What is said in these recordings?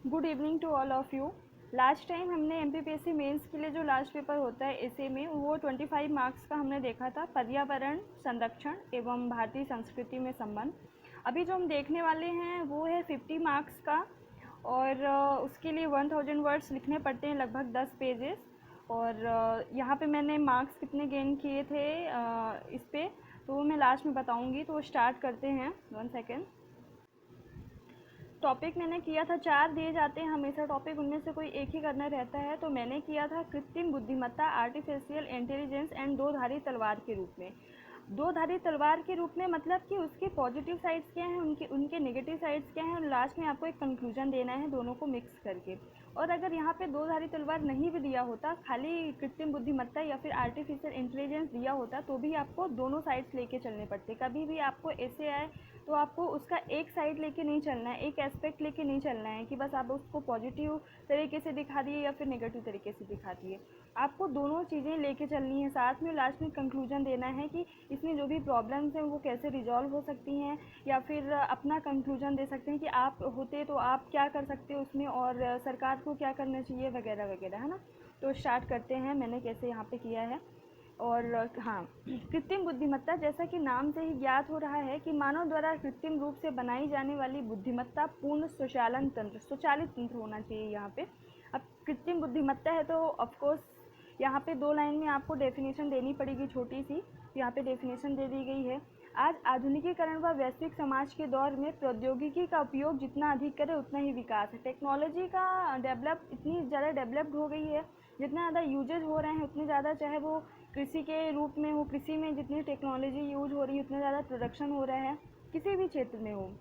Good evening to all of you. Last time हमने MPPSC mains के लिए जो लास्ट पेपर होता है एसए में, वो 25 मार्क्स का हमने देखा था, पर्यावरण संरक्षण एवं भारतीय संस्कृति में संबंध। अभी जो हम देखने वाले हैं वो है 50 मार्क्स का, और उसके लिए 1000 वर्ड्स लिखने पड़ते हैं, लगभग 10 पेजेस। और यहाँ पे मैंने मार्क्स कितने गेन किए थे इस पे, तो वो मैं लास्ट में बताऊँगी। तो स्टार्ट करते हैं। 1 सेकेंड। टॉपिक मैंने किया था, 4 दिए जाते हैं हमेशा टॉपिक, उनमें से कोई एक ही करना रहता है। तो मैंने किया था कृत्रिम बुद्धिमत्ता, आर्टिफिशियल इंटेलिजेंस एंड दो धारी तलवार के रूप में। दो धारी तलवार के रूप में मतलब कि उसके पॉजिटिव साइड्स क्या हैं, उनके उनके नेगेटिव साइड्स क्या हैं, और लास्ट में आपको एक कंक्लूजन देना है दोनों को मिक्स करके। और अगर यहाँ पे दो धारी तलवार नहीं भी दिया होता, खाली कृत्रिम बुद्धिमत्ता या फिर आर्टिफिशियल इंटेलिजेंस दिया होता, तो भी आपको दोनों साइड्स लेके चलने पड़ते। कभी भी आपको ऐसे आए तो आपको उसका एक साइड लेके नहीं चलना है, एक एस्पेक्ट लेके नहीं चलना है कि बस आप उसको पॉजिटिव तरीके से दिखा दिए या फिर नेगेटिव तरीके से दिखा दिए। आपको दोनों चीज़ें लेके चलनी है साथ में। लास्ट में कंक्लूजन देना है कि इसमें जो भी प्रॉब्लम्स हैं वो कैसे रिजॉल्व हो सकती हैं, या फिर अपना कंक्लूजन दे सकते हैं कि आप होते तो आप क्या कर सकते हो उसमें, और सरकार को क्या करना चाहिए वगैरह वगैरह, है ना। तो स्टार्ट करते हैं, मैंने कैसे यहाँ पे किया है। और हाँ, कृत्रिम बुद्धिमत्ता, जैसा कि नाम से ही ज्ञात हो रहा है कि मानव द्वारा कृत्रिम रूप से बनाई जाने वाली बुद्धिमत्ता पूर्ण स्वचालन तंत्र, स्वचालित तंत्र होना चाहिए यहाँ पे। अब कृत्रिम बुद्धिमत्ता है तो ऑफकोर्स यहाँ पे 2 लाइन में आपको डेफिनेशन देनी पड़ेगी छोटी सी। यहाँ पे डेफिनेशन दे दी गई है। आज आधुनिकीकरण व वैश्विक समाज के दौर में प्रौद्योगिकी का उपयोग जितना अधिक करे उतना ही विकास है। टेक्नोलॉजी का डेवलप इतनी ज़्यादा डेवलप्ड हो गई है, जितना ज़्यादा यूजेज हो रहे हैं उतने ज़्यादा, चाहे वो कृषि के रूप में हो, कृषि में जितनी टेक्नोलॉजी यूज हो रही है उतना ज़्यादा प्रोडक्शन हो रहा है, किसी भी क्षेत्र में हो।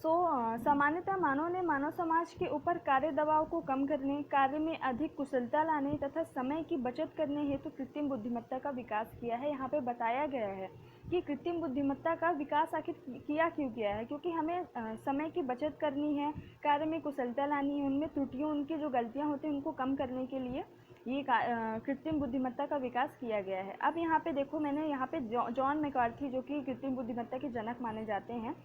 सामान्यतः मानव ने मानव समाज के ऊपर कार्य दबाव को कम करने, कार्य में अधिक कुशलता लाने तथा समय की बचत करने हेतु कृत्रिम बुद्धिमत्ता का विकास किया है। यहाँ पे बताया गया है कि कृत्रिम बुद्धिमत्ता का विकास आखिर किया क्यों किया है, क्योंकि हमें समय की बचत करनी है, कार्य में कुशलता लानी है, उनमें त्रुटियों, उनकी जो गलतियाँ होती हैं उनको कम करने के लिए ये कृत्रिम बुद्धिमत्ता का विकास किया गया है। अब यहाँ पे देखो, मैंने यहाँ पे जॉन मैकार्थी, जो कि कृत्रिम बुद्धिमत्ता के जनक माने जाते हैं,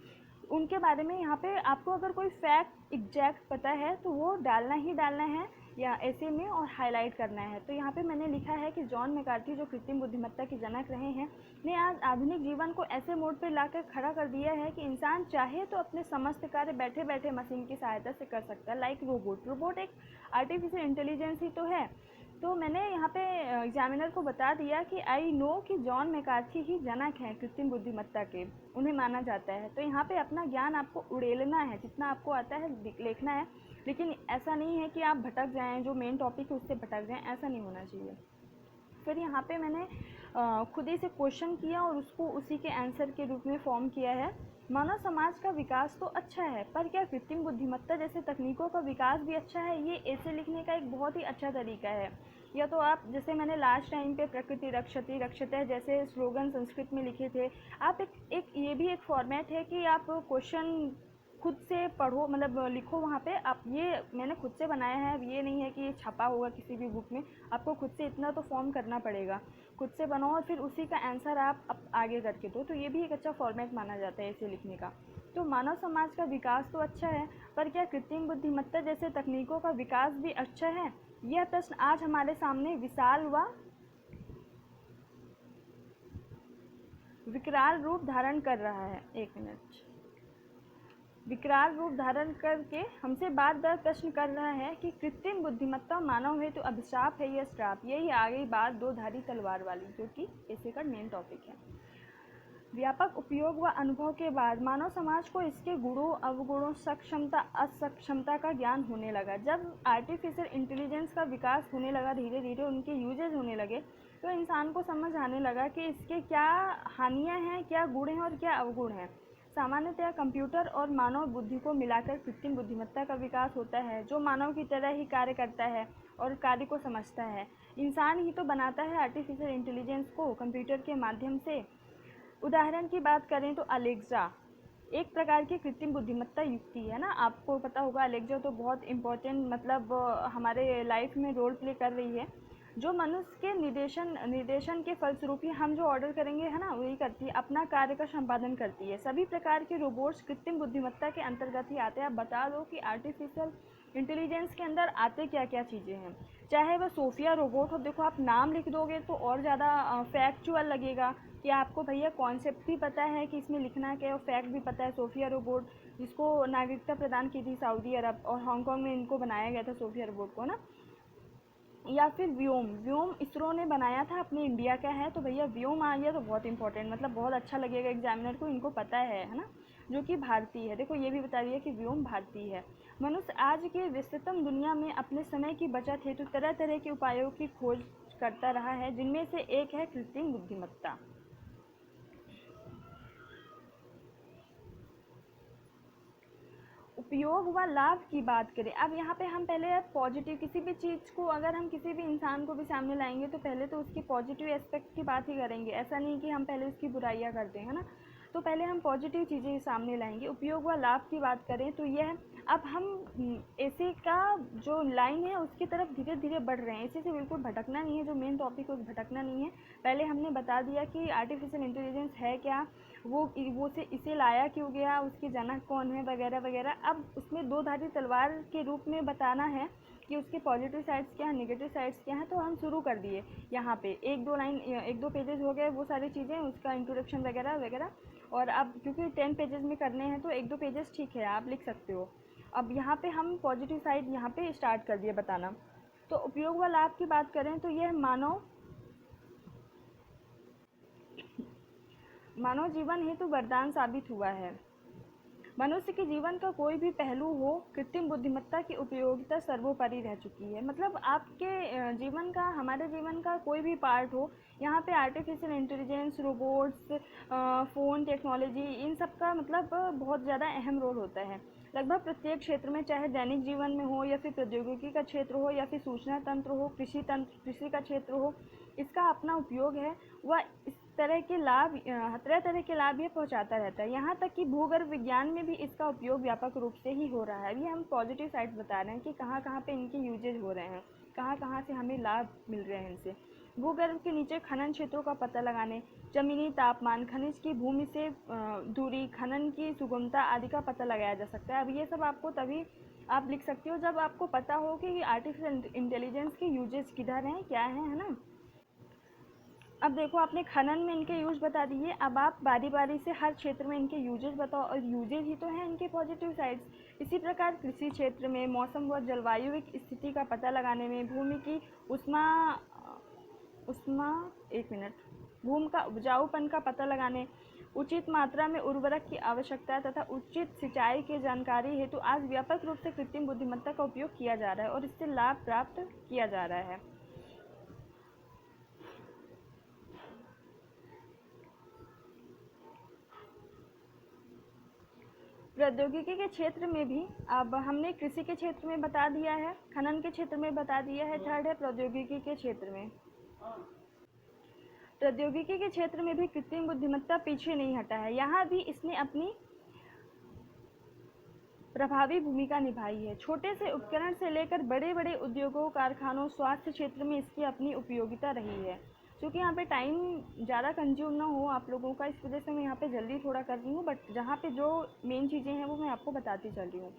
उनके बारे में यहाँ पे आपको अगर कोई फैक्ट एग्जैक्ट पता है तो वो डालना ही डालना है या ऐसे में, और हाईलाइट करना है। तो यहाँ पे मैंने लिखा है कि जॉन मैकार्थी, जो कृत्रिम बुद्धिमत्ता के जनक रहे हैं, ने आज आधुनिक जीवन को ऐसे मोड़ पर लाकर खड़ा कर दिया है कि इंसान चाहे तो अपने समस्त कार्य बैठे बैठे मशीन की सहायता से कर सकता है। लाइक रोबोट एक आर्टिफिशियल इंटेलिजेंस ही तो है। तो मैंने यहाँ पे एग्जामिनर को बता दिया कि आई नो कि जॉन मैकार्थी ही जनक हैं कृत्रिम बुद्धिमत्ता के, उन्हें माना जाता है। तो यहाँ पे अपना ज्ञान आपको उड़ेलना है, जितना आपको आता है लिखना है, लेकिन ऐसा नहीं है कि आप भटक जाएं, जो मेन टॉपिक है उससे भटक जाएं, ऐसा नहीं होना चाहिए। फिर यहाँ पे मैंने खुद ही से क्वेश्चन किया और उसको उसी के आंसर के रूप में फॉर्म किया है। मानव समाज का विकास तो अच्छा है, पर क्या कृत्रिम बुद्धिमत्ता जैसे तकनीकों का विकास भी अच्छा है? ये ऐसे लिखने का एक बहुत ही अच्छा तरीका है। या तो आप, जैसे मैंने लास्ट टाइम पे प्रकृति रक्षति रक्षते जैसे स्लोगन संस्कृत में लिखे थे, आप एक ये भी एक फॉर्मेट है कि आप क्वेश्चन खुद से पढ़ो, मतलब लिखो वहाँ पे। आप, ये मैंने खुद से बनाया है, ये नहीं है कि ये छपा होगा किसी भी बुक में। आपको खुद से इतना तो फॉर्म करना पड़ेगा, खुद से बनाओ और फिर उसी का आंसर आप आगे करके दो। तो ये भी एक अच्छा फॉर्मेट माना जाता है इसे लिखने का। तो मानव समाज का विकास तो अच्छा है, पर क्या कृत्रिम बुद्धिमत्ता जैसे तकनीकों का विकास भी अच्छा है? यह प्रश्न आज हमारे सामने विशाल व विकराल रूप धारण कर रहा है। एक मिनट। विकराल रूप धारण करके हमसे बार बार प्रश्न कर रहा है कि कृत्रिम बुद्धिमत्ता मानव हेतु अभिशाप है या श्राप। यही आ गई बात दो धारी तलवार वाली, जो कि इसी का मेन टॉपिक है। व्यापक उपयोग व अनुभव के बाद मानव समाज को इसके गुणों, अवगुणों, सक्षमता, असक्षमता का ज्ञान होने लगा। जब आर्टिफिशियल इंटेलिजेंस का विकास होने लगा, धीरे धीरे उनके यूजेज होने लगे, तो इंसान को समझ आने लगा कि इसके क्या हानियाँ हैं, क्या गुण हैं और क्या अवगुण हैं। सामान्यतः कंप्यूटर और मानव बुद्धि को मिलाकर कृत्रिम बुद्धिमत्ता का विकास होता है, जो मानव की तरह ही कार्य करता है और कार्य को समझता है। इंसान ही तो बनाता है आर्टिफिशियल इंटेलिजेंस को कंप्यूटर के माध्यम से। उदाहरण की बात करें तो अलेक्सा एक प्रकार की कृत्रिम बुद्धिमत्ता युक्ति है ना। आपको पता होगा अलेक्सा तो बहुत इम्पोर्टेंट, मतलब हमारे लाइफ में रोल प्ले कर रही है। जो मनुष्य के निर्देशन के फलस्वरूप ही हम जो ऑर्डर करेंगे है ना, वही करती है, अपना कार्य का संपादन करती है। सभी प्रकार के रोबोट्स कृत्रिम बुद्धिमत्ता के अंतर्गत ही आते हैं। आप बता दो कि आर्टिफिशियल इंटेलिजेंस के अंदर आते क्या क्या चीज़ें हैं। चाहे वह सोफिया रोबोट हो, देखो आप नाम लिख दोगे तो और ज़्यादा फैक्चुअल लगेगा कि आपको भैया कॉन्सेप्ट भी पता है कि इसमें लिखना क्या है और फैक्ट भी पता है। सोफिया रोबोट जिसको नागरिकता प्रदान की थी सऊदी अरब और हांगकांग में इनको बनाया गया था सोफिया रोबोट को ना। या फिर व्योम, व्योम इसरो ने बनाया था, अपने इंडिया का है, तो भैया व्योम आ गया तो बहुत इंपॉर्टेंट, मतलब बहुत अच्छा लगेगा एग्जामिनर को, इनको पता है ना, जो कि भारतीय है। देखो ये भी बता दिया कि व्योम भारतीय है। मनुष्य आज के व्यस्ततम दुनिया में अपने समय की बचत हेतु तरह तरह के उपायों की खोज करता रहा है, जिनमें से एक है कृत्रिम बुद्धिमत्ता। उपयोग व लाभ की बात करें, अब यहाँ पे हम पहले पॉजिटिव, किसी भी चीज़ को अगर हम किसी भी इंसान को भी सामने लाएंगे तो पहले तो उसकी पॉजिटिव एस्पेक्ट की बात ही करेंगे, ऐसा नहीं कि हम पहले उसकी बुराइयाँ करते हैं ना। तो पहले हम पॉजिटिव चीज़ें सामने लाएंगे। उपयोग व लाभ की बात करें तो यह, अब हम एसी का जो लाइन है उसकी तरफ धीरे धीरे बढ़ रहे हैं, इसी से बिल्कुल भटकना नहीं है, जो मेन टॉपिक है उस भटकना नहीं है। पहले हमने बता दिया कि आर्टिफिशियल इंटेलिजेंस है क्या, वो से इसे लाया क्यों गया, उसके जनक कौन है, वगैरह वगैरह। अब उसमें दो धारी तलवार के रूप में बताना है कि उसके पॉजिटिव साइड्स क्या हैं, नेगेटिव साइड्स क्या हैं। तो हम शुरू कर दिए यहाँ पे, एक दो पेजेस हो गए वो सारी चीज़ें, उसका इंट्रोडक्शन वगैरह वगैरह। और अब क्योंकि 10 पेजेस में करने हैं तो एक दो पेजेस ठीक है, आप लिख सकते हो। अब यहाँ पे हम पॉजिटिव साइड यहाँ पे स्टार्ट कर दिए बताना। तो उपयोग व लाभ की बात करें तो यह मानव जीवन हेतु वरदान साबित हुआ है। मनुष्य के जीवन का कोई भी पहलू हो, कृत्रिम बुद्धिमत्ता की उपयोगिता सर्वोपरि रह चुकी है। मतलब आपके जीवन का, हमारे जीवन का कोई भी पार्ट हो, यहाँ पे artificial intelligence, robots, phone technology, इन सब का मतलब बहुत ज़्यादा अहम रोल होता है। लगभग प्रत्येक क्षेत्र में, चाहे दैनिक जीवन में हो या फिर प्रौद्योगिकी का क्षेत्र हो या फिर सूचना तंत्र हो, कृषि का क्षेत्र हो, इसका अपना उपयोग है। वह इस तरह के लाभ, तरह तरह के लाभ ये पहुंचाता रहता है। यहाँ तक कि भूगर्भ विज्ञान में भी इसका उपयोग व्यापक रूप से ही हो रहा है। ये हम पॉजिटिव साइड बता रहे हैं कि कहाँ कहाँ पे इनके यूजेज हो रहे हैं, कहाँ कहाँ से हमें लाभ मिल रहे हैं इनसे। भूगर्भ के नीचे खनन क्षेत्रों का पता लगाने, जमीनी तापमान, खनिज की भूमि से दूरी, खनन की सुगमता आदि का पता लगाया जा सकता है। अब ये सब आपको तभी आप लिख सकते हो जब आपको पता हो कि आर्टिफिशियल इंटेलिजेंस के यूजेस किधर हैं, क्या है ना। अब देखो आपने खनन में इनके यूज बता दिए, अब आप बारी बारी से हर क्षेत्र में इनके यूजेज बताओ, और यूजेज ही तो हैं इनके पॉजिटिव साइड्स। इसी प्रकार कृषि क्षेत्र में मौसम व जलवायु की स्थिति का पता लगाने में, भूमि की उष्मा उष्मा एक मिनट भूमि का उपजाऊपन का पता लगाने, उचित मात्रा में उर्वरक की आवश्यकता तथा उचित सिंचाई की जानकारी हेतु आज व्यापक रूप से कृत्रिम बुद्धिमत्ता का उपयोग किया जा रहा है और इससे लाभ प्राप्त किया जा रहा है। प्रौद्योगिकी के क्षेत्र में भी, अब हमने कृषि के क्षेत्र में बता दिया है, खनन के क्षेत्र में बता दिया है, थर्ड है प्रौद्योगिकी के क्षेत्र में। प्रौद्योगिकी के क्षेत्र में भी कृत्रिम बुद्धिमत्ता पीछे नहीं हटा है, यहाँ भी इसने अपनी प्रभावी भूमिका निभाई है। छोटे से उपकरण से लेकर बड़े बड़े उद्योगों, कारखानों, स्वास्थ्य क्षेत्र में इसकी अपनी उपयोगिता रही है। क्योंकि यहाँ पे टाइम ज़्यादा कंज्यूम ना हो आप लोगों का, इस वजह से मैं यहाँ पे जल्दी थोड़ा कर रही हूँ, बट जहाँ पे जो मेन चीज़ें हैं वो मैं आपको बताती चल रही हूँ।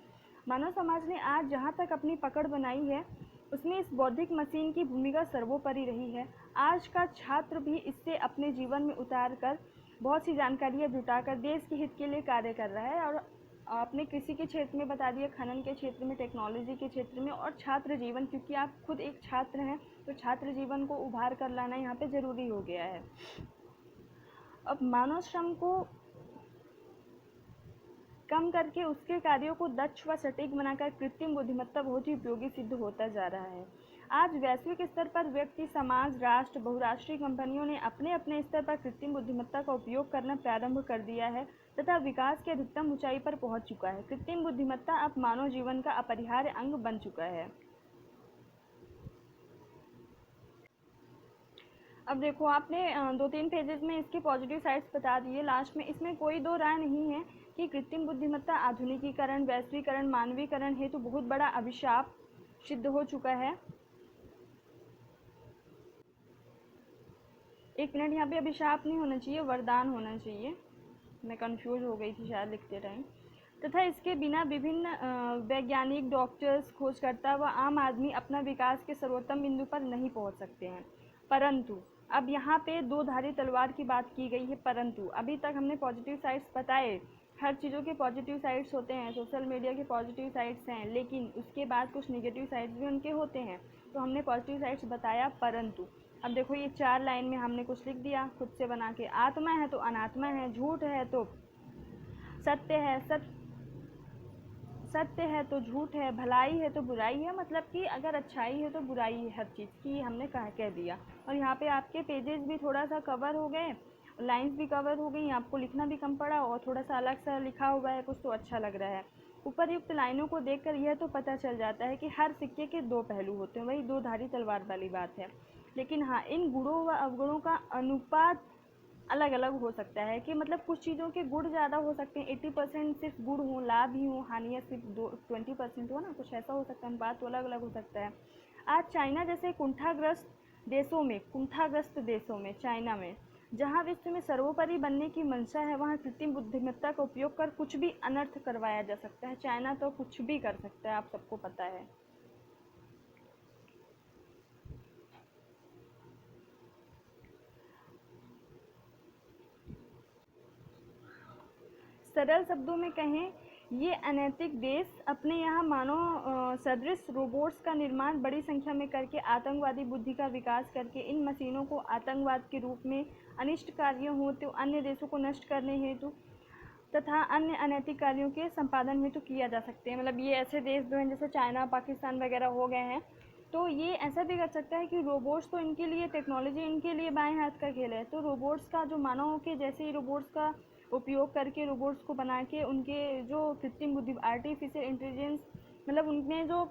मानव समाज ने आज जहाँ तक अपनी पकड़ बनाई है उसमें इस बौद्धिक मशीन की भूमिका सर्वोपरि रही है। आज का छात्र भी इससे अपने जीवन में उतार कर बहुत सी जानकारियाँ जुटाकर देश के हित के लिए कार्य कर रहा है। और आपने कृषि के क्षेत्र में बता दिया, खनन के क्षेत्र में, टेक्नोलॉजी के क्षेत्र में, और छात्र जीवन, क्योंकि आप खुद एक छात्र हैं तो छात्र जीवन को उभार कर लाना यहाँ पे ज़रूरी हो गया है। अब मानव श्रम को कम करके उसके कार्यों को दक्ष व सटीक बनाकर कृत्रिम बुद्धिमत्ता बहुत ही उपयोगी सिद्ध होता जा रहा है। आज वैश्विक स्तर पर व्यक्ति, समाज, राष्ट्र, बहुराष्ट्रीय कंपनियों ने अपने अपने स्तर पर कृत्रिम बुद्धिमत्ता का उपयोग करना प्रारंभ कर दिया है तथा विकास की अधिकतम ऊंचाई पर पहुंच चुका है। कृत्रिम बुद्धिमत्ता अब मानव जीवन का अपरिहार्य अंग बन चुका है। अब देखो आपने 2-3 पेजेस में इसके पॉजिटिव साइड्स बता दिए, लास्ट में इसमें कोई दो राय नहीं है कि कृत्रिम बुद्धिमत्ता आधुनिकीकरण, वैश्वीकरण, मानवीकरण हेतु बहुत बड़ा अभिशाप सिद्ध हो चुका है। एक मिनट, यहाँ पे अभिशाप नहीं होना चाहिए, वरदान होना चाहिए। मैं कंफ्यूज हो गई थी शायद लिखते टाइम। तथा इसके बिना विभिन्न वैज्ञानिक, डॉक्टर्स, खोजकर्ता व आम आदमी अपना विकास के सर्वोत्तम बिंदु पर नहीं पहुंच सकते हैं। परंतु अब यहाँ पे दो धारी तलवार की बात की गई है। परंतु अभी तक हमने पॉजिटिव साइड्स बताए, हर चीज़ों के पॉजिटिव साइड्स होते हैं, सोशल मीडिया के पॉजिटिव साइड्स हैं, लेकिन उसके बाद कुछ नेगेटिव साइड्स भी उनके होते हैं। तो हमने पॉजिटिव साइड्स बताया। परंतु अब देखो, ये 4 लाइन में हमने कुछ लिख दिया खुद से बना के। आत्मा है तो अनात्मा है, झूठ है तो सत्य है, सत्य है तो झूठ है, भलाई है तो बुराई है। मतलब कि अगर अच्छाई है तो बुराई है, हर चीज़ की हमने कह दिया। और यहाँ पे आपके पेजेस भी थोड़ा सा कवर हो गए, लाइंस भी कवर हो गई, आपको लिखना भी कम पड़ा और थोड़ा सा अलग सा लिखा हुआ है कुछ, तो अच्छा लग रहा है। उपर्युक्त लाइनों को देखकर यह तो पता चल जाता है कि हर सिक्के के दो पहलू होते हैं, वही दो धारी तलवार वाली बात है। लेकिन हाँ, इन गुणों व अवगुणों का अनुपात अलग अलग हो सकता है, कि मतलब कुछ चीज़ों के गुण ज़्यादा हो सकते हैं, 80% सिर्फ गुण हो, लाभ ही हो, हानियाँ सिर्फ 20% हो ना, कुछ ऐसा हो सकता है, बात तो अलग अलग हो सकता है। आज चाइना जैसे कुंठाग्रस्त देशों में चाइना में, जहाँ विश्व में सर्वोपरि बनने की मंशा है, वहाँ कृत्रिम बुद्धिमत्ता का उपयोग कर कुछ भी अनर्थ करवाया जा सकता है। चाइना तो कुछ भी कर सकता है, आप सबको पता है। सरल शब्दों में कहें, ये अनैतिक देश अपने यहाँ मानव सदृश रोबोट्स का निर्माण बड़ी संख्या में करके आतंकवादी बुद्धि का विकास करके इन मशीनों को आतंकवाद के रूप में अनिष्ट कार्यों हो तो अन्य देशों को नष्ट करने हेतु तथा अन्य अनैतिक कार्यों के संपादन हेतु किया जा सकते हैं। मतलब ये ऐसे देश जो हैं जैसे चाइना, पाकिस्तान वगैरह हो गए हैं, तो ये ऐसा भी कर सकता है कि रोबोट्स तो इनके लिए, टेक्नोलॉजी इनके लिए बाएं हाथ का खेल है, तो रोबोट्स का जो मानव के जैसे ही रोबोट्स का उपयोग करके, रोबोट्स को बना के उनके जो कृत्रिम बुद्धि, आर्टिफिशियल इंटेलिजेंस, मतलब उनमें जो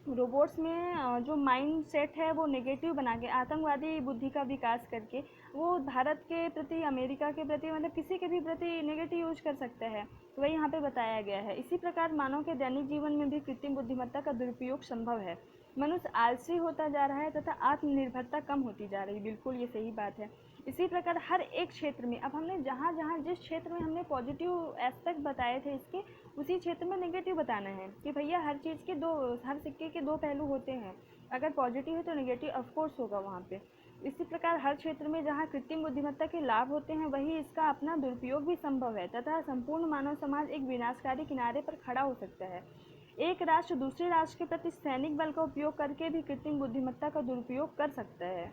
रोबोट्स में जो माइंड सेट है वो नेगेटिव बना के आतंकवादी बुद्धि का विकास करके वो भारत के प्रति, अमेरिका के प्रति, मतलब किसी के भी प्रति नेगेटिव यूज कर सकता है। तो वही यहाँ पे बताया गया है। इसी प्रकार मानव के दैनिक जीवन में भी कृत्रिम बुद्धिमत्ता का दुरुपयोग संभव है। मनुष्य आलसी होता जा रहा है तथा आत्मनिर्भरता कम होती जा रही है। बिल्कुल ये सही बात है। इसी प्रकार हर एक क्षेत्र में, अब हमने जहाँ जहाँ जिस क्षेत्र में हमने पॉजिटिव एस्पेक्ट बताए थे इसके, उसी क्षेत्र में नेगेटिव बताना है कि भैया हर चीज़ के दो, हर सिक्के के दो पहलू होते हैं। अगर पॉजिटिव है तो नेगेटिव ऑफकोर्स होगा वहाँ पे। इसी प्रकार हर क्षेत्र में जहाँ कृत्रिम बुद्धिमत्ता के लाभ होते हैं, वही इसका अपना दुरुपयोग भी संभव है तथा संपूर्ण मानव समाज एक विनाशकारी किनारे पर खड़ा हो सकता है। एक राष्ट्र दूसरे राष्ट्र के प्रति सैनिक बल का उपयोग करके भी कृत्रिम बुद्धिमत्ता का दुरुपयोग कर सकता है।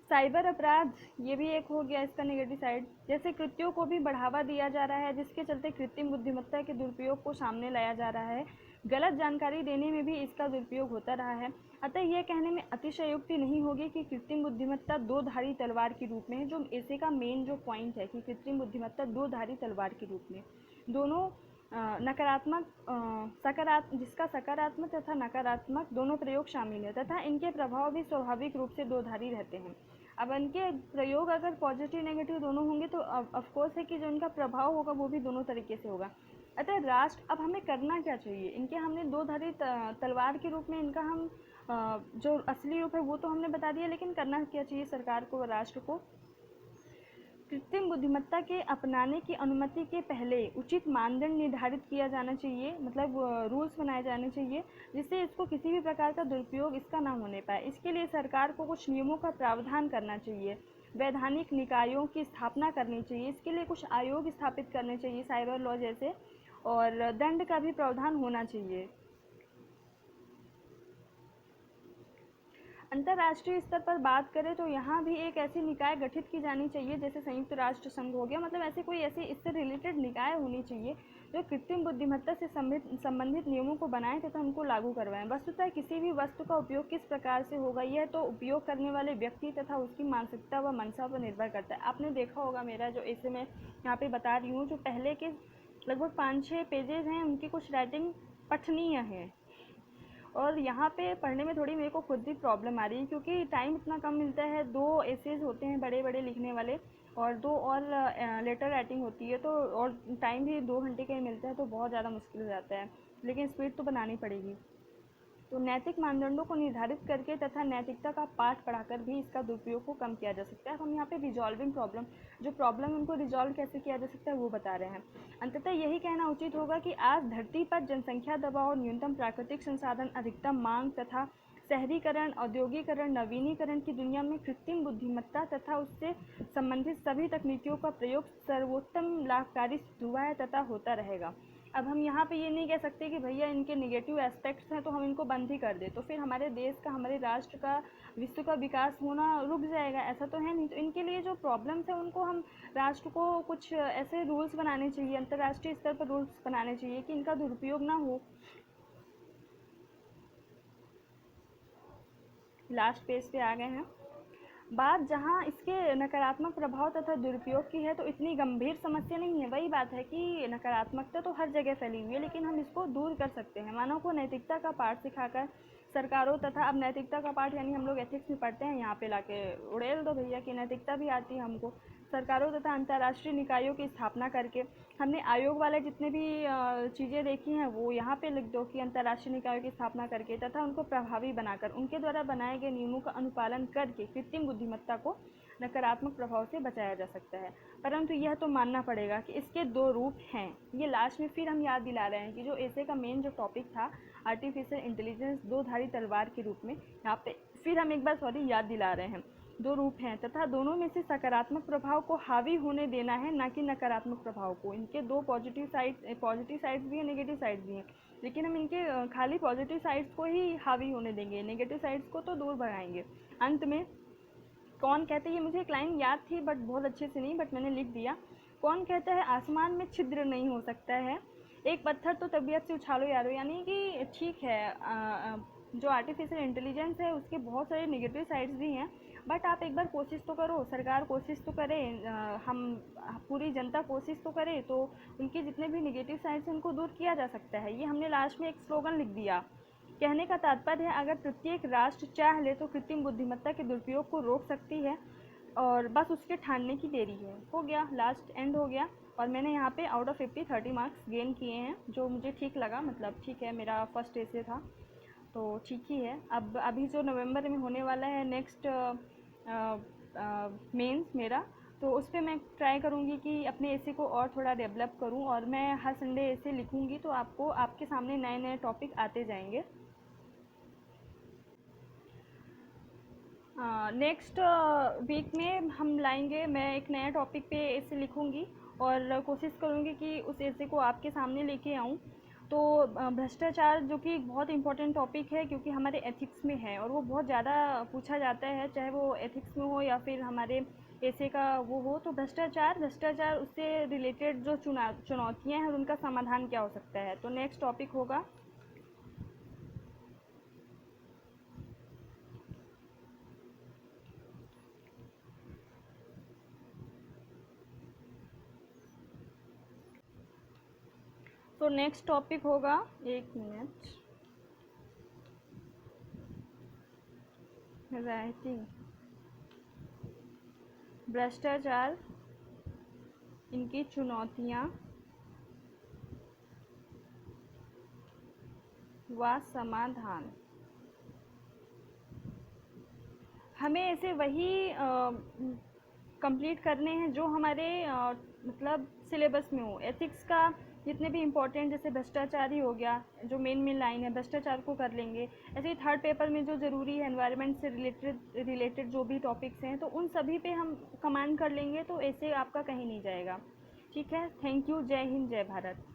साइबर अपराध, ये भी एक हो गया इसका नेगेटिव साइड। जैसे कृत्यों को भी बढ़ावा दिया जा रहा है, जिसके चलते कृत्रिम बुद्धिमत्ता के दुरुपयोग को सामने लाया जा रहा है। गलत जानकारी देने में भी इसका दुरुपयोग होता रहा है। अतः यह कहने में अतिशयोक्ति नहीं होगी कि कृत्रिम बुद्धिमत्ता दो धारी तलवार के रूप में, जो ऐसे का मेन जो पॉइंट है कि कृत्रिम बुद्धिमत्ता दो धारी तलवार के रूप में, दोनों नकारात्मक, जिसका सकारात्मक तथा नकारात्मक दोनों प्रयोग शामिल है तथा इनके प्रभाव भी स्वाभाविक रूप से दो धारी रहते हैं। अब इनके प्रयोग अगर पॉजिटिव नेगेटिव दोनों होंगे तो ऑफकोर्स है कि जो इनका प्रभाव होगा वो भी दोनों तरीके से होगा। अतः राष्ट्र, अब हमें करना क्या चाहिए, इनके हमने दो धारी तलवार के रूप में इनका हम जो असली रूप है वो तो हमने बता दिया, लेकिन करना क्या चाहिए सरकार को, राष्ट्र को? कृत्रिम बुद्धिमत्ता के अपनाने की अनुमति के पहले उचित मानदंड निर्धारित किया जाना चाहिए, मतलब रूल्स बनाए जाने चाहिए, जिससे इसको किसी भी प्रकार का दुरुपयोग इसका ना होने पाए। इसके लिए सरकार को कुछ नियमों का प्रावधान करना चाहिए, वैधानिक निकायों की स्थापना करनी चाहिए, इसके लिए कुछ आयोग स्थापित करने चाहिए साइबर लॉ जैसे, और दंड का भी प्रावधान होना चाहिए। अंतर्राष्ट्रीय स्तर पर बात करें तो यहाँ भी एक ऐसी निकाय गठित की जानी चाहिए, जैसे संयुक्त राष्ट्र संघ हो गया, मतलब ऐसे कोई ऐसी इससे रिलेटेड निकाय होनी चाहिए जो कृत्रिम बुद्धिमत्ता से संबंधित नियमों को बनाएं तथा उनको लागू करवाएं। वस्तुतः किसी भी वस्तु का उपयोग किस प्रकार से होगा, यह तो उपयोग करने वाले व्यक्ति तथा उसकी मानसिकता व मंशा पर निर्भर करता है। आपने देखा होगा मेरा जो ऐसे मैं यहाँ पे बता रही हूँ, जो पहले के लगभग 5-6 पेजेस हैं, उनकी कुछ राइटिंग पठनीय है, और यहाँ पे पढ़ने में थोड़ी मेरे को खुद भी प्रॉब्लम आ रही है, क्योंकि टाइम इतना कम मिलता है। 2 एसेज होते हैं बड़े बड़े लिखने वाले, और 2 और लेटर राइटिंग होती है, तो और टाइम भी 2 घंटे का ही मिलता है, तो बहुत ज़्यादा मुश्किल हो जाता है, लेकिन स्पीड तो बनानी पड़ेगी। तो नैतिक मानदंडों को निर्धारित करके तथा नैतिकता का पाठ पढ़ाकर भी इसका दुरुपयोग को कम किया जा सकता है। हम यहाँ पे रिजॉल्विंग प्रॉब्लम, जो प्रॉब्लम उनको रिजॉल्व कैसे किया जा सकता है वो बता रहे हैं। अंततः यही कहना उचित होगा कि आज धरती पर जनसंख्या दबाव, न्यूनतम प्राकृतिक संसाधन, अधिकतम मांग तथा शहरीकरण, औद्योगिकरण, नवीनीकरण की दुनिया में कृत्रिम बुद्धिमत्ता तथा उससे संबंधित सभी तकनीकियों का प्रयोग सर्वोत्तम लाभकारी सिद्ध हुआ है तथा होता रहेगा। अब हम यहाँ पे ये नहीं कह सकते कि भैया इनके नेगेटिव एस्पेक्ट्स हैं तो हम इनको बंद ही कर दें, तो फिर हमारे देश का, हमारे राष्ट्र का, विश्व का विकास होना रुक जाएगा, ऐसा तो है नहीं। तो इनके लिए जो प्रॉब्लम्स है उनको हम राष्ट्र को कुछ ऐसे रूल्स बनाने चाहिए, अंतर्राष्ट्रीय स्तर पर रूल्स बनाने चाहिए कि इनका दुरुपयोग ना हो। लास्ट पेज पे आ गए हैं। बात जहाँ इसके नकारात्मक प्रभाव तथा दुरुपयोग की है तो इतनी गंभीर समस्या नहीं है। वही बात है कि नकारात्मकता तो हर जगह फैली हुई है, लेकिन हम इसको दूर कर सकते हैं। मानव को नैतिकता का पाठ सिखाकर सरकारों तथा, अब नैतिकता का पाठ यानी हम लोग एथिक्स में पढ़ते हैं, यहाँ पे लाके उड़ेल दो भैया कि नैतिकता भी आती है हमको। सरकारों तथा अंतर्राष्ट्रीय निकायों की स्थापना करके, हमने आयोग वाले जितने भी चीज़ें देखी हैं वो यहाँ पे लिख दो कि अंतर्राष्ट्रीय निकायों की स्थापना करके तथा उनको प्रभावी बनाकर उनके द्वारा बनाए गए नियमों का अनुपालन करके कृत्रिम बुद्धिमत्ता को नकारात्मक प्रभाव से बचाया जा सकता है। परंतु यह तो मानना पड़ेगा कि इसके दो रूप हैं। ये लास्ट में फिर हम याद दिला रहे हैं कि जो ऐसे का मेन जो टॉपिक था आर्टिफिशियल इंटेलिजेंस दो धारी तलवार के रूप में, यहाँ पे फिर हम एक बार याद दिला रहे हैं। दो रूप हैं तथा दोनों में से सकारात्मक प्रभाव को हावी होने देना है, ना कि नकारात्मक प्रभाव को। इनके दो पॉजिटिव साइड्स भी हैं, नेगेटिव साइड्स भी हैं, लेकिन हम इनके खाली पॉजिटिव साइड्स को ही हावी होने देंगे, नेगेटिव साइड्स को तो दूर भगाएंगे। अंत में कौन कहते हैं, ये मुझे एक लाइन याद थी बट बहुत अच्छे से नहीं, बट मैंने लिख दिया। कौन कहता है आसमान में छिद्र नहीं हो सकता है, एक पत्थर तो तबीयत से उछालो यारो। यानी कि ठीक है, जो आर्टिफिशियल इंटेलिजेंस है उसके बहुत सारे नेगेटिव साइड्स भी हैं, बट आप एक बार कोशिश तो करो, सरकार कोशिश तो करे, हम पूरी जनता कोशिश तो करे, तो उनके जितने भी नेगेटिव साइड्स हैं उनको दूर किया जा सकता है। ये हमने लास्ट में एक स्लोगन लिख दिया। कहने का तात्पर्य है अगर प्रत्येक राष्ट्र चाह ले तो कृत्रिम बुद्धिमत्ता के दुरुपयोग को रोक सकती है, और बस उसके ठानने की देरी है। हो गया, लास्ट एंड हो गया। और मैंने यहाँ पे आउट ऑफ 50 30 मार्क्स गेन किए हैं, जो मुझे ठीक लगा, मतलब ठीक है, मेरा फर्स्ट ऐसे था तो ठीक ही है। अब अभी जो नवंबर में होने वाला है नेक्स्ट मेंस मेरा, तो उस पर मैं ट्राई करूँगी कि अपने ऐसे को और थोड़ा डेवलप करूँ, और मैं हर संडे ऐसे लिखूँगी तो आपको आपके सामने नए नए टॉपिक आते जाएंगे। नेक्स्ट वीक में हम लाएंगे, मैं एक नया टॉपिक पे ऐसे लिखूँगी और कोशिश करूँगी कि उस ऐसे को आपके सामने लेके आऊँ। तो भ्रष्टाचार जो कि एक बहुत इम्पोर्टेंट टॉपिक है, क्योंकि हमारे एथिक्स में है और वो बहुत ज़्यादा पूछा जाता है, चाहे वो एथिक्स में हो या फिर हमारे ऐसे का वो हो। तो भ्रष्टाचार उससे रिलेटेड जो चुनौतियाँ हैं और उनका समाधान क्या हो सकता है, तो नेक्स्ट टॉपिक होगा। तो नेक्स्ट टॉपिक होगा, एक मिनट, राइटिंग, भ्रष्टाचार, इनकी चुनौतियाँ व समाधान। हमें ऐसे वही कंप्लीट करने हैं जो हमारे मतलब सिलेबस में हो। एथिक्स का जितने भी इम्पोर्टेंट, जैसे भ्रष्टाचार ही हो गया, जो मेन लाइन है भ्रष्टाचार को कर लेंगे। ऐसे ही थर्ड पेपर में जो ज़रूरी है एनवायरनमेंट से रिलेटेड जो भी टॉपिक्स हैं, तो उन सभी पे हम कमांड कर लेंगे, तो ऐसे आपका कहीं नहीं जाएगा। ठीक है, थैंक यू, जय हिंद, जय भारत।